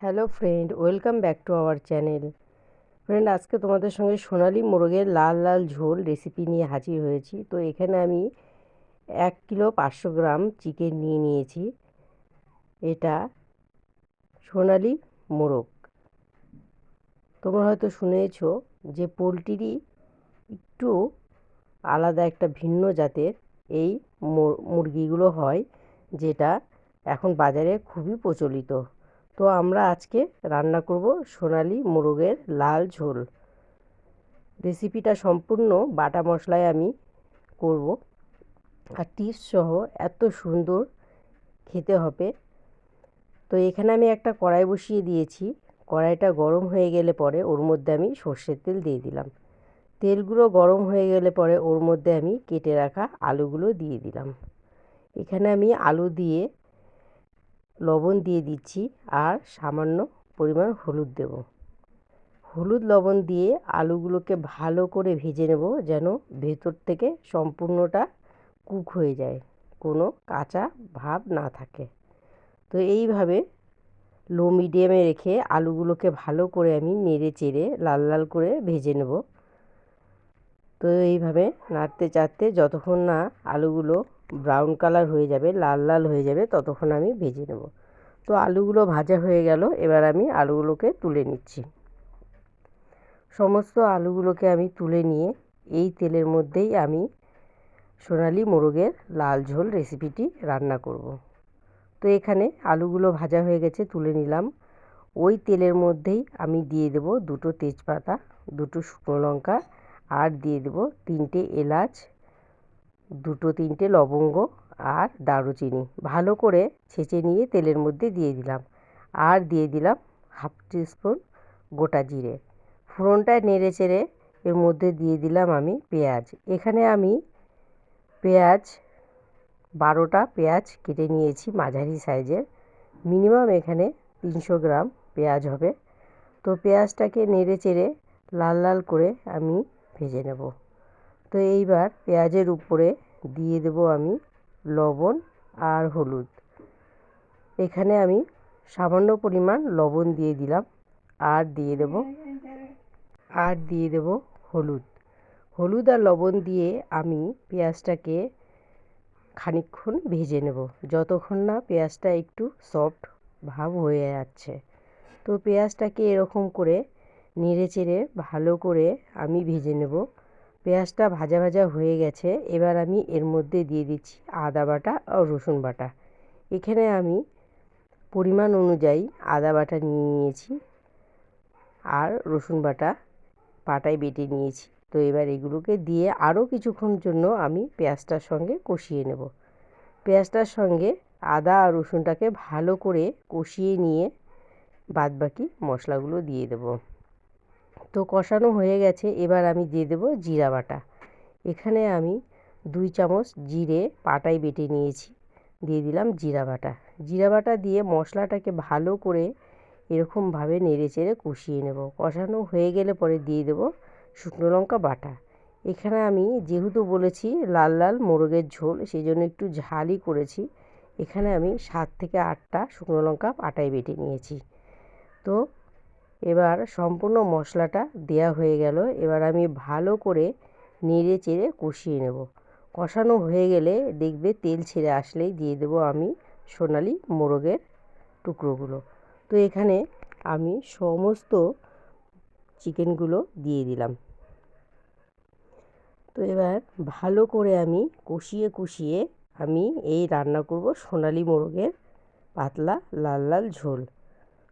Hello friend, welcome back to our channel. Friend, আজকে তোমাদের সঙ্গে সোনালি মোরগের লাল লাল ঝোল রেসিপি নিয়ে হাজির হয়েছি। তো এখানে আমি 1 কিলো 500 গ্রাম চিকেন নিয়ে নিয়েছি। এটা সোনালি মোরগ। তোমরা হয়তো শুনেছ যে পোলট্রিরই একটু আলাদা একটা ভিন্ন জাতের এই মুরগিগুলো হয়, যেটা এখন বাজারে খুবই প্রচলিত। তো আমরা আজকে রান্না করব সোনালি মোরগের লাল ঝোল। রেসিপিটা সম্পূর্ণ বাটা মশলায় আমি করব, আর টিপস সহ এত সুন্দর খেতে হবে। তো এখানে আমি একটা কড়াই বসিয়ে দিয়েছি। কড়াইটা গরম হয়ে গেলে পরে ওর মধ্যে আমি সর্ষের তেল দিয়ে দিলাম। তেলগুলো গরম হয়ে গেলে পরে ওর মধ্যে আমি কেটে রাখা আলুগুলো দিয়ে দিলাম। এখানে আমি আলু দিয়ে লবণ দিয়ে দিচ্ছি, আর সামান্য পরিমাণ হলুদ দেব। হলুদ লবণ দিয়ে আলুগুলোকে ভালো করে ভেজে নেব, যেন ভেতর থেকে সম্পূর্ণটা কুক হয়ে যায়, কোনো কাঁচা ভাব না থাকে। তো এইভাবে লো মিডিয়ামে রেখে আলুগুলোকে ভালো করে আমি নেড়ে চেড়ে লাল লাল করে ভেজে নেব। তো এইভাবে নাড়তে চাড়তে যতক্ষণ না আলুগুলো ব্রাউন কালার হয়ে যাবে, লাল লাল হয়ে যাবে, ততক্ষণ আমি ভেজে নেব। তো আলুগুলো ভাজা হয়ে গেল, এবার আমি আলুগুলোকে তুলে নিচ্ছি। সমস্ত আলুগুলোকে আমি তুলে নিয়ে এই তেলের মধ্যেই আমি সোনালি মোরগের লাল ঝোল রেসিপিটি রান্না করব। তো এখানে আলুগুলো ভাজা হয়ে গেছে, তুলে নিলাম। ওই তেলের মধ্যেই আমি দিয়ে দেব 2টো তেজপাতা, 2টো শুকনো লঙ্কা, আর দিয়ে দেব 3টে এলাচ, 2-3টে লবঙ্গ আর দারুচিনি। ভালো করে ছেঁচে নিয়ে তেলের মধ্যে দিয়ে দিলাম, আর দিয়ে দিলাম 1/2 টিস্পুন গোটা জিরে। ফোড়নটা নেড়ে চেড়ে এর মধ্যে দিয়ে দিলাম আমি পেঁয়াজ। এখানে আমি পেঁয়াজ 12টা পেঁয়াজ কেটে নিয়েছি মাঝারি সাইজের। মিনিমাম এখানে 300 গ্রাম পেঁয়াজ হবে। তো পেঁয়াজটাকে নেড়ে চেড়ে লাল লাল করে আমি ভেজে নেব। তো এইবার পেঁয়াজের উপরে দিয়ে দেব আমি লবণ আর হলুদ। এখানে আমি সামান্য পরিমাণ লবণ দিয়ে দিলাম, আর দিয়ে দেব হলুদ। হলুদ আর লবণ দিয়ে আমি পেঁয়াজটাকে খানিকক্ষণ ভেজে নেব, যতক্ষণ না পেঁয়াজটা একটু সফট ভাব হয়ে যাচ্ছে। তো পেঁয়াজটাকে এরকম করে নেড়ে চেড়ে ভালো করে আমি ভেজে নেব। পেঁয়াজটা ভাজা ভাজা হয়ে গেছে, এবার আমি এর মধ্যে দিয়ে দিচ্ছি আদা বাটা আর রসুন বাটা। এখানে আমি পরিমাণ অনুযায়ী আদা বাটা নিয়ে নিয়েছি, আর রসুন বাটা পাটায় বেটে নিয়েছি। তো এবার এগুলোকে দিয়ে আরও কিছুক্ষণ জন্য আমি পেঁয়াজটার সঙ্গে কষিয়ে নেব। পেঁয়াজটার সঙ্গে আদা আর রসুনটাকে ভালো করে কষিয়ে নিয়ে বাদবাকি মশলাগুলো দিয়ে দেব। তো কষানো হয়ে গেছে, এবার আমি দিয়ে দেব জিরা বাটা। এখানে আমি 2 চামচ জিরে পাটায় বেটে নিয়েছি, দিয়ে দিলাম জিরা বাটা। জিরা বাটা দিয়ে মশলাটাকে ভালো করে এরকমভাবে নেড়ে চেড়ে কষিয়ে নেব। কষানো হয়ে গেলে পরে দিয়ে দেব শুকনো লঙ্কা বাটা। এখানে আমি যেহেতু বলেছি লাল লাল মোরগের ঝোল, সেই জন্য একটু ঝালই করেছি। এখানে আমি 7 থেকে 8টা শুকনো লঙ্কা পাটায় বেটে নিয়েছি। তো এবার সম্পূর্ণ মশলাটা দেয়া হয়ে গেল। এবার আমি ভালো করে নেড়ে চেড়ে কষিয়ে নেব। কষানো হয়ে গেলে দেখবে তেল ছেড়ে আসলেই দিয়ে দেব আমি সোনালি মোরগের টুকরোগুলো। তো এখানে আমি সমস্ত চিকেনগুলো দিয়ে দিলাম। তো এবার ভালো করে আমি কষিয়ে কষিয়ে আমি এই রান্না করব সোনালি মোরগের পাতলা লাল লাল ঝোল।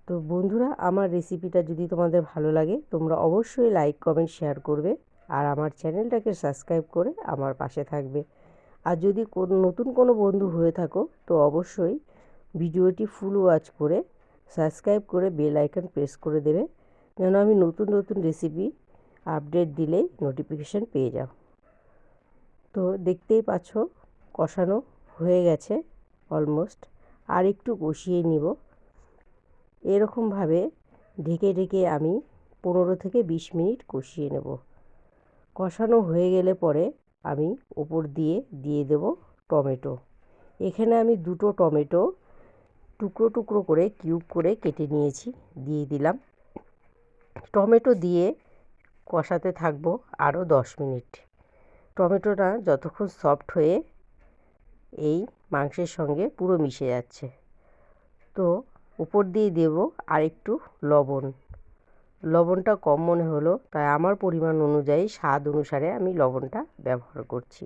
তো বন্ধুরা, আমার রেসিপিটা যদি তোমাদের ভালো লাগে, তোমরা অবশ্যই লাইক কমেন্ট শেয়ার করবে, আর আমার চ্যানেলটাকে সাবস্ক্রাইব করে আমার পাশে থাকবে। আর যদি নতুন কোনো বন্ধু হয়ে থাকো, তো অবশ্যই ভিডিওটি ফুল ওয়াচ করে সাবস্ক্রাইব করে বেল আইকন প্রেস করে দেবে, যেন আমি নতুন নতুন রেসিপি আপডেট দিলেই নোটিফিকেশান পেয়ে যাও। তো দেখতেই পাচ্ছ কষানো হয়ে গেছে অলমোস্ট, আর একটু কষিয়ে নিব। এরকমভাবে ঢেকে ঢেকে আমি 15 থেকে 20 মিনিট কষিয়ে নেব। কষানো হয়ে গেলে পরে আমি উপর দিয়ে দেব টমেটো। এখানে আমি 2টো টমেটো টুকরো টুকরো করে কিউব করে কেটে নিয়েছি, দিয়ে দিলাম। টমেটো দিয়ে কষাতে থাকবো আরও 10 মিনিট। টমেটোটা যতক্ষণ সফট হয়ে এই মাংসের সঙ্গে পুরো মিশে যাচ্ছে, তো উপর দিয়ে দেব আর একটু লবণ। লবণটা কম মনে হলো, তাই আমার পরিমাণ অনুযায়ী স্বাদ অনুসারে আমি লবণটা ব্যবহার করছি।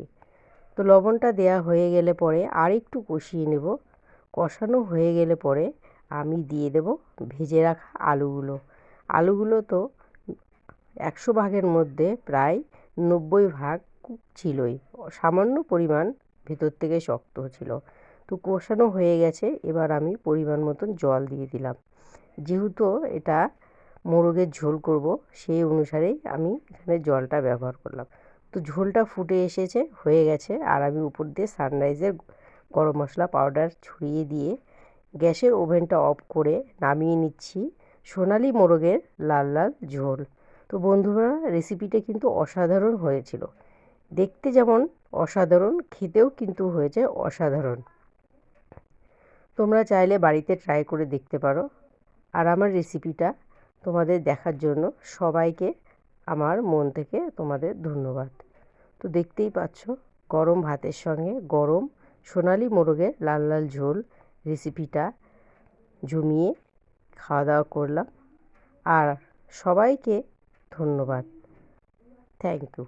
তো লবণটা দেয়া হয়ে গেলে পরে আর একটু কষিয়ে নেব। কষানো হয়ে গেলে পরে আমি দিয়ে দেব ভেজে রাখা আলুগুলো। আলুগুলো তো 100 ভাগের মধ্যে প্রায় 90 ভাগ কুক ছিলই, সামান্য পরিমাণ ভেতর থেকে শক্ত ছিল। তো কষানো হয়ে গেছে, এবার আমি পরিমাণ মতন জল দিয়ে দিলাম। যেহেতু এটা মোরগের ঝোল করব, সেই অনুসারেই আমি এখানে জলটা ব্যবহার করলাম। তো ঝোলটা ফুটে এসেছে, হয়ে গেছে, আর আমি উপর দিয়ে সানরাইজের গরম মশলা পাউডার ছড়িয়ে দিয়ে গ্যাসের ওভেনটা অফ করে নামিয়ে নিচ্ছি সোনালি মোরগের লাল লাল ঝোল। তো বন্ধুরা, রেসিপিটা কিন্তু অসাধারণ হয়েছিল। দেখতে যেমন অসাধারণ, খেতেও কিন্তু হয়েছে অসাধারণ। তোমরা চাইলে বাড়িতে ট্রাই করে দেখতে পারো। আর আমার রেসিপিটা তোমাদের দেখার জন্য সবাইকে আমার মন থেকে তোমাদের ধন্যবাদ। তো দেখতেই পাচ্ছ, গরম ভাতের সঙ্গে গরম সোনালি মোরগের লাল লাল ঝোল রেসিপিটা জমিয়ে খাওয়া দাওয়া করলাম। আর সবাইকে ধন্যবাদ। Thank you.